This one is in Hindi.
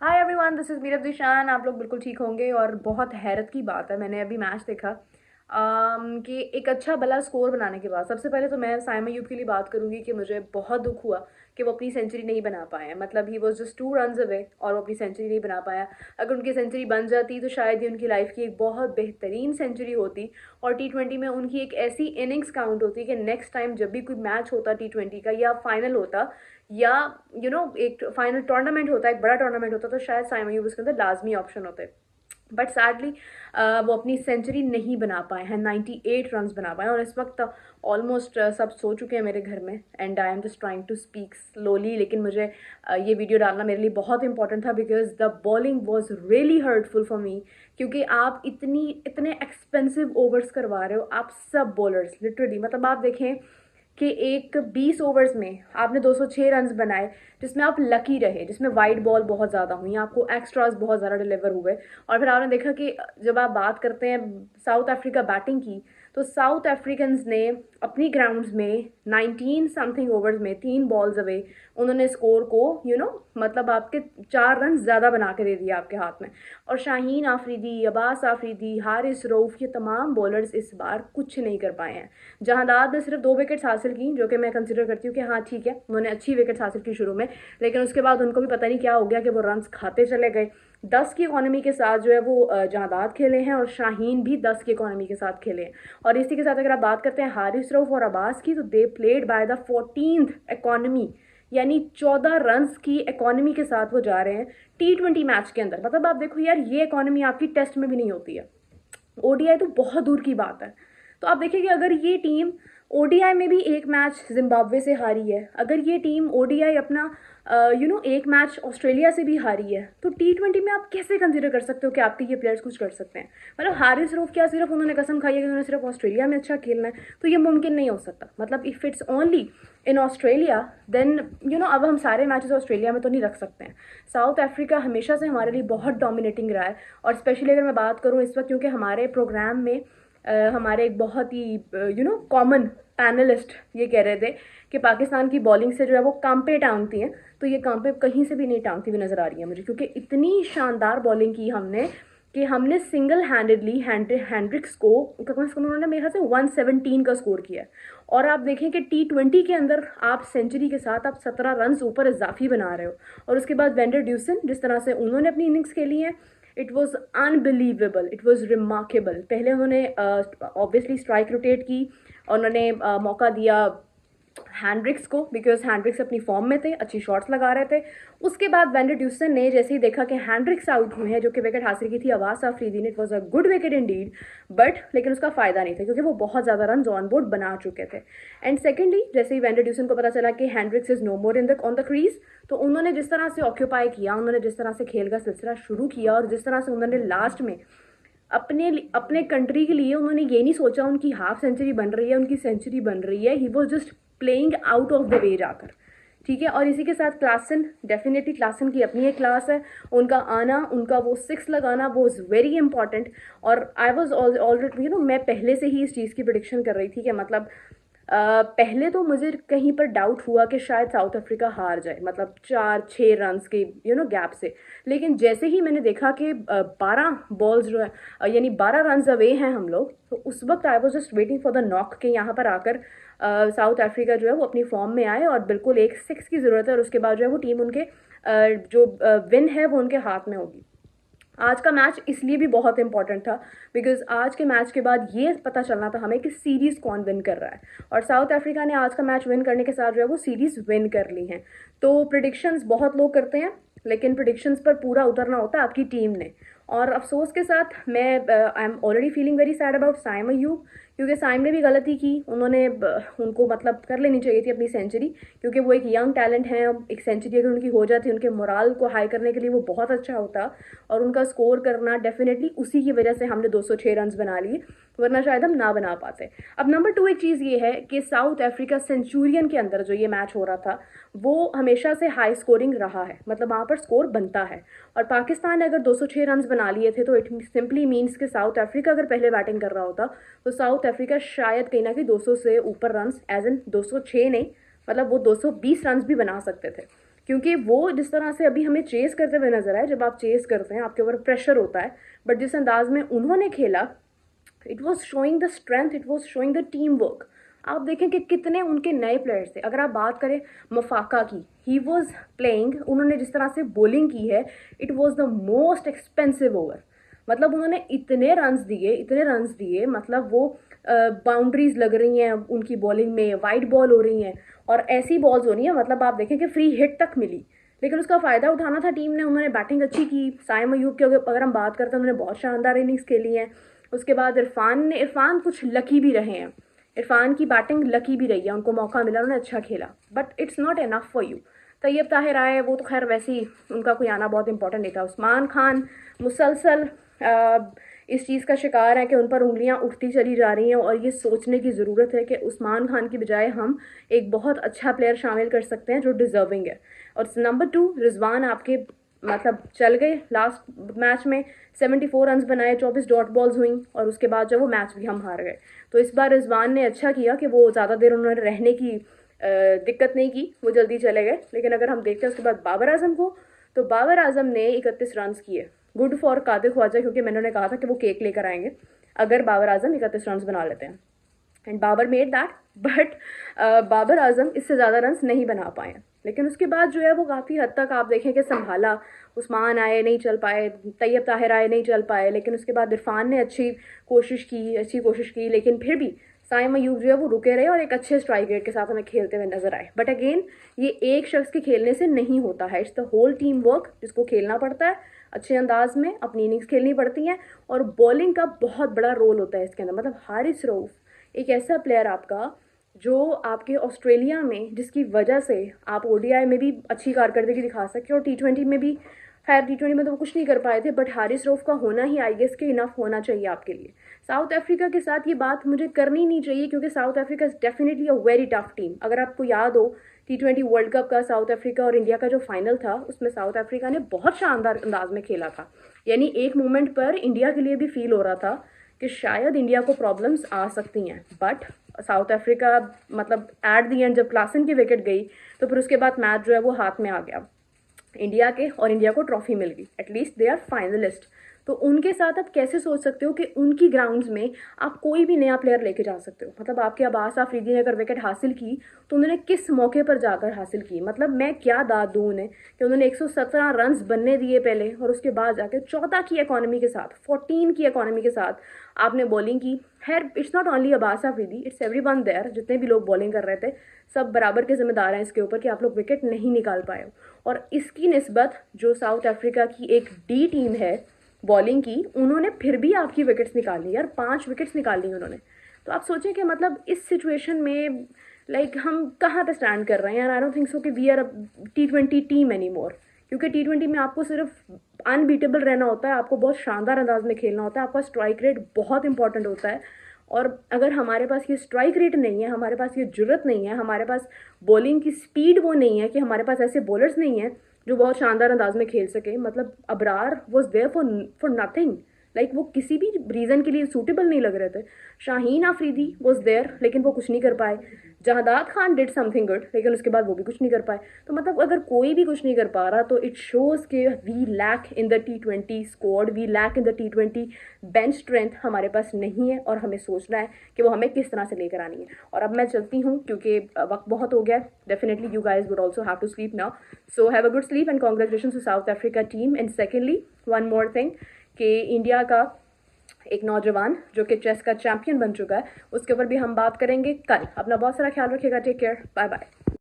Hi everyone, this is Meerab Dishan. आप लोग बिल्कुल ठीक होंगे। और बहुत हैरत की बात है, मैंने अभी मैच देखा कि एक अच्छा भला स्कोर बनाने के बाद सबसे पहले तो मैं साइम अयूब के लिए बात करूंगी कि मुझे बहुत दुख हुआ कि वो अपनी सेंचुरी नहीं बना पाए हैं। मतलब he was just 2 run away और वो अपनी सेंचुरी नहीं बना पाया। अगर उनकी सेंचुरी बन जाती तो शायद ये उनकी लाइफ की एक बहुत बेहतरीन सेंचुरी होती और T20 में उनकी एक ऐसी इनिंग्स काउंट होती कि नेक्स्ट टाइम जब भी कोई मैच होता T20 का या फाइनल होता या एक फाइनल टूर्नामेंट होता, एक बड़ा टूर्नामेंट होता, तो शायद साइम अयूब उसके अंदर लाजमी ऑप्शन होते। बट सैडली वो अपनी सेंचुरी नहीं बना पाए हैं, 98 रन बना पाए हैं। और इस वक्त ऑलमोस्ट सब सो चुके हैं मेरे घर में and I am just trying to speak slowly. लेकिन मुझे ये वीडियो डालना मेरे लिए बहुत इंपॉर्टेंट था because the bowling was really hurtful for me. क्योंकि आप इतने एक्सपेंसिव ओवर्स करवा रहे हो, आप सब बॉलर्स लिटरली, मतलब आप देखें कि एक 20 ओवर्स में आपने 206 रन बनाए, जिसमें आप लकी रहे, जिसमें वाइड बॉल बहुत ज़्यादा हुई, आपको एक्स्ट्रास बहुत ज़्यादा डिलीवर हुए। और फिर आपने देखा कि जब आप बात करते हैं साउथ अफ्रीका बैटिंग की, तो साउथ अफ्रीकन्स ने अपनी ग्राउंड्स में 19 समथिंग ओवर्स में 3 बॉल्स अवे उन्होंने स्कोर को मतलब आपके 4 रन ज़्यादा बना के दे दिया आपके हाथ में। और शाहीन आफरीदी, अब्बास आफरीदी, हारिस रऊफ, ये तमाम बॉलर्स इस बार कुछ नहीं कर पाए हैं। जहांदाद ने सिर्फ 2 विकेट्स हासिल की, जो कि मैं कंसिडर करती हूँ कि हाँ ठीक है, उन्होंने अच्छी विकेट्स हासिल की शुरू में, लेकिन उसके बाद उनको भी पता नहीं क्या हो गया कि वो रन्स खाते चले गए। 10 की इकोनॉमी के साथ जो है वो जहांदाद खेले हैं और शाहीन भी 10 की इकोनॉमी के साथ खेले हैं। और इसी के साथ अगर आप बात करते हैं हारिस रऊफ और अब्बास की, तो they played by the 14th economy, यानी 14 रन की इकोनॉमी के साथ वो जा रहे हैं T20 मैच के अंदर। मतलब आप देखो यार, ये इकोनॉमी आपकी टेस्ट में भी नहीं होती है, ओडीआई तो बहुत दूर की बात है। तो आप देखिए कि अगर ये टीम ओडीआई में भी एक मैच जिम्बाब्वे से हारी है, अगर ये टीम ओडीआई अपना एक मैच ऑस्ट्रेलिया से भी हारी है, तो T20 में आप कैसे कंसिडर कर सकते हो कि आपके ये प्लेयर्स कुछ कर सकते हैं। मतलब हारिस रऊफ क्या सिर्फ उन्होंने कसम खाई है कि उन्होंने सिर्फ ऑस्ट्रेलिया में अच्छा खेलना है, तो ये मुमकिन नहीं हो सकता। मतलब if it's only in Australia then अब हम सारे मैचेस ऑस्ट्रेलिया में तो नहीं रख सकते हैं। साउथ अफ्रीका हमेशा से हमारे लिए बहुत डोमिनेटिंग रहा है। और स्पेशली अगर मैं बात करूँ इस वक्त, क्योंकि हमारे प्रोग्राम में हमारे एक बहुत ही कॉमन पैनलिस्ट ये कह रहे थे कि पाकिस्तान की बॉलिंग से जो है वो कांपे टांगती हैं, तो ये कांपे कहीं से भी नहीं टांगती हुई नज़र आ रही है मुझे, क्योंकि इतनी शानदार बॉलिंग की हमने कि हमने सिंगल हैंडेडली हैंड्रिक्स को कम से कम उन्होंने मेरे ख्याल से 117 का स्कोर किया है। और आप देखें कि T20 के अंदर आप सेंचुरी के साथ आप 17 रन ऊपर इजाफी बना रहे हो। और उसके बाद वेंडर ड्यूसन, जिस तरह से उन्होंने अपनी इनिंग्स खेली है, it was unbelievable, it was remarkable. पहले उन्होंने ऑब्वियसली स्ट्राइक रोटेट की और उन्होंने मौका दिया हैंड्रिक्स को, बिकॉज हैंड्रिक्स अपनी फॉर्म में थे, अच्छी शॉट्स लगा रहे थे। उसके बाद वेंडर ड्यूसन ने जैसे ही देखा कि हैंड्रिक्स आउट हुए हैं, जो कि विकेट हासिल की थी अब्बास आफरीदी ने, it was a good wicket indeed, but लेकिन उसका फायदा नहीं था क्योंकि वो बहुत ज़्यादा रन ऑन बोर्ड बना चुके थे। एंड सेकेंडली, जैसे ही वेंडर ड्यूसन को पता चला कि Hendricks is no more in the on the crease, तो उन्होंने जिस तरह से ऑक्यूपाई किया, उन्होंने जिस तरह से खेल का सिलसिला शुरू किया और जिस तरह से उन्होंने लास्ट में अपने अपने कंट्री के लिए, उन्होंने ये नहीं सोचा उनकी हाफ सेंचुरी बन रही है, उनकी सेंचुरी बन रही है, he was just playing out of the way जाकर। ठीक है। और इसी के साथ क्लासन, डेफिनेटली क्लासन की अपनी एक क्लास है, उनका आना, उनका वो 6 लगाना वो इज़ वेरी इंपॉर्टेंट। और आई वॉज ऑलरेडी मैं पहले से ही इस चीज़ की प्रिडिक्शन कर रही थी कि मतलब पहले तो मुझे कहीं पर डाउट हुआ कि शायद साउथ अफ्रीका हार जाए, मतलब 4-6 रन के गैप से। लेकिन जैसे ही मैंने देखा कि 12 बॉल्स जो है यानी 12 रन अवे हैं हम लोग, तो उस वक्त I was just waiting for the knock के यहाँ पर आकर साउथ अफ्रीका जो है वो अपनी फॉर्म में आए और बिल्कुल एक 6 की ज़रूरत है और उसके बाद जो है वो टीम उनके जो विन है वो उनके हाथ में होगी। आज का मैच इसलिए भी बहुत इंपॉर्टेंट था बिकॉज आज के मैच के बाद ये पता चलना था हमें कि सीरीज़ कौन विन कर रहा है। और साउथ अफ्रीका ने आज का मैच विन करने के साथ जो है वो सीरीज़ विन कर ली हैं। तो प्रिडिक्शंस बहुत लोग करते हैं, लेकिन प्रिडिक्शंस पर पूरा उतरना होता है आपकी टीम ने। और अफसोस के साथ मैं I am already feeling very sad about Saim Ayub, क्योंकि साइम ने भी गलती की। उन्होंने उनको मतलब कर लेनी चाहिए थी अपनी सेंचुरी, क्योंकि वो एक यंग टैलेंट है। एक सेंचुरी अगर उनकी हो जाती, उनके मोराल को हाई करने के लिए वो बहुत अच्छा होता। और उनका स्कोर करना डेफिनेटली उसी की वजह से हमने 206 रन बना लिए, वरना शायद हम ना बना पाते। अब नंबर 2 एक चीज़ ये है कि साउथ अफ्रीका सेंचुरियन के अंदर जो ये मैच हो रहा था वो हमेशा से हाई स्कोरिंग रहा है, मतलब वहाँ पर स्कोर बनता है। और पाकिस्तान ने अगर 206 रन बना लिए थे तो इट सिंपली मीन्स कि साउथ अफ्रीका अगर पहले बैटिंग कर रहा होता तो साउथ अफ्रीका शायद कहीं ना कहीं 200 से ऊपर रन, एज इन 206 नहीं, मतलब वो 220 रन भी बना सकते थे। क्योंकि वो जिस तरह से अभी हमें चेस करते हुए नजर आए, जब आप चेस करते हैं आपके ऊपर प्रेशर होता है, बट जिस अंदाज में उन्होंने खेला, it was showing the strength, it was showing the team work. आप देखें कि कितने उनके नए प्लेयर्स थे। अगर आप बात करें मफाका की, ही वॉज प्लेइंग, उन्होंने जिस तरह से बॉलिंग की है, it was the most expensive over. मतलब उन्होंने इतने रन्स दिए, इतने रन्स दिए, मतलब वो बाउंड्रीज लग रही हैं उनकी बॉलिंग में, वाइड बॉल हो रही हैं और ऐसी बॉल्स हो रही हैं, मतलब आप देखें कि फ्री हिट तक मिली। लेकिन उसका फ़ायदा उठाना था टीम ने। उन्होंने बैटिंग अच्छी की। साइम अयूब की अगर हम बात करते हैं, उन्होंने बहुत शानदार इनिंग्स खेली हैं। उसके बाद इरफान कुछ लकी भी रहे हैं। इरफान की बैटिंग लकी भी रही है, उनको मौका मिला, उन्होंने अच्छा खेला, but it's not enough for you. Tayyab Tahir आए, वो तो खैर वैसे ही उनका कोई आना बहुत इंपॉर्टेंट नहीं था। उस्मान खान मुसलसल इस चीज़ का शिकार है कि उन पर उंगलियां उठती चली जा रही हैं और ये सोचने की ज़रूरत है कि उस्मान खान की बजाय हम एक बहुत अच्छा प्लेयर शामिल कर सकते हैं जो डिज़र्विंग है। और नंबर 2 रिजवान आपके मतलब चल गए। लास्ट मैच में 74 रन्स बनाए, 24 डॉट बॉल्स हुई और उसके बाद जो वो मैच भी हम हार गए। तो इस बार रिजवान ने अच्छा किया कि वो ज़्यादा देर उन्होंने रहने की दिक्कत नहीं की, वो जल्दी चले गए। लेकिन अगर हम देखते हैं उसके बाद बाबर आजम को, तो बाबर आजम ने 31 रन किए। गुड फॉर कादिर ख्वाजा, क्योंकि मैंने उन्हें कहा था कि वो केक लेकर आएंगे अगर बाबर आजम 31 रन बना लेते हैं। And Babar made that, but Babar Azam इससे ज़्यादा रन नहीं बना पाए। लेकिन उसके बाद जो है वो काफ़ी हद तक आप देखें कि संभाला। उस्मान आए, नहीं चल पाए, तैयब ताहिर आए, नहीं चल पाए, लेकिन उसके बाद इरफान ने अच्छी कोशिश की, लेकिन फिर भी साइम अयूब जो है वो रुके रहे और एक अच्छे स्ट्राइक रेट के साथ हमें खेलते हुए नजर आए। बट अगेन, ये एक शख्स के खेलने से नहीं होता है, it's the whole team work जिसको खेलना पड़ता है, अच्छे अंदाज में अपनी इनिंग्स खेलनी पड़ती हैं और बॉलिंग का बहुत बड़ा रोल होता है इसके अंदर। मतलब हारिस रऊफ एक ऐसा प्लेयर आपका जो आपके ऑस्ट्रेलिया में, जिसकी वजह से आप ओडीआई में भी अच्छी कारकर्दगी दिखा सके और टी20 में भी। खैर टी20 में तो वो कुछ नहीं कर पाए थे, बट हारिस रऊफ का होना ही आई गेस के इनफ होना चाहिए आपके लिए। साउथ अफ्रीका के साथ ये बात मुझे करनी नहीं चाहिए, क्योंकि south Africa is definitely a very tough team. अगर आपको याद हो टी20 वर्ल्ड कप का साउथ अफ्रीका और इंडिया का जो फाइनल था, उसमें साउथ अफ्रीका ने बहुत शानदार अंदाज में खेला था। यानी एक मोमेंट पर इंडिया के लिए भी फील हो रहा था कि शायद इंडिया को प्रॉब्लम्स आ सकती हैं, बट साउथ अफ्रीका मतलब एट दी एंड जब क्लासन की विकेट गई तो फिर उसके बाद मैच जो है वो हाथ में आ गया इंडिया के और इंडिया को ट्रॉफी मिल गई। At least they are finalist. तो उनके साथ आप कैसे सोच सकते हो कि उनकी ग्राउंड्स में आप कोई भी नया प्लेयर लेके जा सकते हो। मतलब आपके अब्बास आफरीदी ने अगर विकेट हासिल की तो उन्होंने किस मौके पर जाकर हासिल की। मतलब मैं क्या दाद दूँ उन्हें कि उन्होंने 117 रन बनने दिए पहले और उसके बाद जाके 14 की इकॉनमी के साथ, 14 की इकॉनमी के साथ आपने बॉलिंग की। खैर it's not only Abbas Afridi, it's everyone there. जितने भी लोग बॉलिंग कर रहे थे सब बराबर के जिम्मेदार हैं इसके ऊपर कि आप लोग विकेट नहीं निकाल पाए हो। और इसकी निस्बत जो साउथ अफ्रीका की एक डी टीम है बॉलिंग की, उन्होंने फिर भी आपकी विकेट्स निकाली यार, 5 विकेट्स निकाली उन्होंने। तो आप सोचें कि मतलब इस सिचुएशन में लाइक हम कहाँ पे स्टैंड कर रहे हैं यार। आई डोंट थिंक सो कि वी आर अ टी20 टीम एनी मोर, क्योंकि टी20 में आपको सिर्फ अनबीटेबल रहना होता है, आपको बहुत शानदार अंदाज में खेलना होता है, आपका स्ट्राइक रेट बहुत इंपॉर्टेंट होता है। और अगर हमारे पास ये स्ट्राइक रेट नहीं है, हमारे पास ये जुर्रत नहीं है, हमारे पास बॉलिंग की स्पीड वो नहीं है कि हमारे पास ऐसे बॉलर्स नहीं हैं जो बहुत शानदार अंदाज में खेल सके। मतलब Abrar was there for nothing, like वो किसी भी रीज़न के लिए सूटेबल नहीं लग रहे थे। शाहीन आफरीदी वॉज देयर, लेकिन वो कुछ नहीं कर पाए। जहादात खान डिड समथिंग गुड, लेकिन उसके बाद वो भी कुछ नहीं कर पाए। तो मतलब अगर कोई भी कुछ नहीं कर पा रहा तो इट शोज़ के वी लैक इन द टी20 squad, we lack in the टी20 बेंच स्ट्रेंथ हमारे पास नहीं है। और हमें सोचना है कि वो हमें किस तरह से लेकर आनी है। और अब मैं चलती हूँ क्योंकि वक्त बहुत हो गया। Definitely you guys would also have to sleep now, so have a good sleep and congratulation to South Africa team. And secondly one more thing कि इंडिया का एक नौजवान जो कि चेस का चैंपियन बन चुका है, उसके ऊपर भी हम बात करेंगे कल। अपना बहुत सारा ख्याल रखिएगा। Take care, bye bye.